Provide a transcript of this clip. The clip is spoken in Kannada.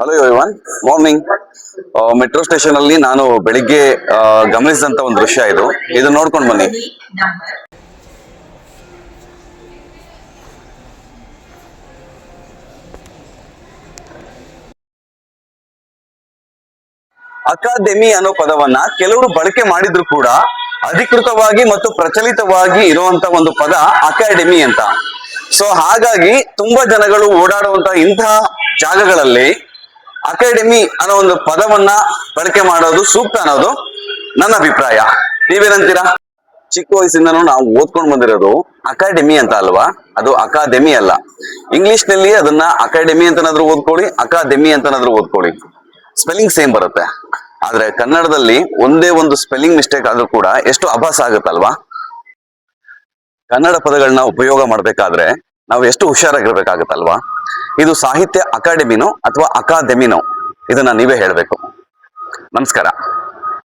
Hello everyone, morning. Metro station ಅಲ್ಲಿ ನಾನು ಬೆಳಿಗ್ಗೆ ಗಮನಿಸಿದಂತ ಒಂದು ದೃಶ್ಯ ಇದು ನೋಡ್ಕೊಂಡು ಬನ್ನಿ. ಅಕಾಡೆಮಿ ಅನ್ನೋ ಪದವನ್ನ ಕೆಲವರು ಬಳಕೆ ಮಾಡಿದ್ರು ಕೂಡ ಅಧಿಕೃತವಾಗಿ ಮತ್ತು ಪ್ರಚಲಿತವಾಗಿ ಇರುವಂತ ಒಂದು ಪದ ಅಕಾಡೆಮಿ ಅಂತ. ಸೊ ಹಾಗಾಗಿ ತುಂಬಾ ಜನಗಳು ಓಡಾಡುವಂತ ಇಂತಹ ಜಾಗಗಳಲ್ಲಿ ಅಕಾಡೆಮಿ ಅನ್ನೋ ಒಂದು ಪದವನ್ನ ಬಳಕೆ ಮಾಡೋದು ಸೂಕ್ತ ಅನ್ನೋದು ನನ್ನ ಅಭಿಪ್ರಾಯ. ನೀವೇನಂತೀರಾ? ಚಿಕ್ಕ ವಯಸ್ಸಿಂದನೂ ನಾವು ಓದ್ಕೊಂಡು ಬಂದಿರೋದು ಅಕಾಡೆಮಿ ಅಂತ ಅಲ್ವಾ, ಅದು ಅಕಾಡೆಮಿ ಅಲ್ಲ. ಇಂಗ್ಲಿಷ್ ನಲ್ಲಿ ಅದನ್ನ ಅಕಾಡೆಮಿ ಅಂತನಾದ್ರೂ ಓದ್ಕೊಳ್ಳಿ, ಅಕಾಡೆಮಿ ಅಂತನಾದ್ರೂ ಓದ್ಕೊಳ್ಳಿ, ಸ್ಪೆಲ್ಲಿಂಗ್ ಸೇಮ್ ಬರುತ್ತೆ. ಆದ್ರೆ ಕನ್ನಡದಲ್ಲಿ ಒಂದೇ ಒಂದು ಸ್ಪೆಲ್ಲಿಂಗ್ ಮಿಸ್ಟೇಕ್ ಆದ್ರೂ ಕೂಡ ಎಷ್ಟು ಅಭಾಸ ಆಗುತ್ತಲ್ವಾ. ಕನ್ನಡ ಪದಗಳನ್ನ ಉಪಯೋಗ ಮಾಡ್ಬೇಕಾದ್ರೆ ನಾವು ಎಷ್ಟು ಹುಷಾರಾಗಿರ್ಬೇಕಾಗತ್ತಲ್ವಾ. ಇದು ಸಾಹಿತ್ಯ ಅಕಾಡೆಮಿನೋ ಅಥವಾ ಅಕಾಡೆಮಿನೋ, ಇದನ್ನ ನೀವೇ ಹೇಳ್ಬೇಕು. ನಮಸ್ಕಾರ.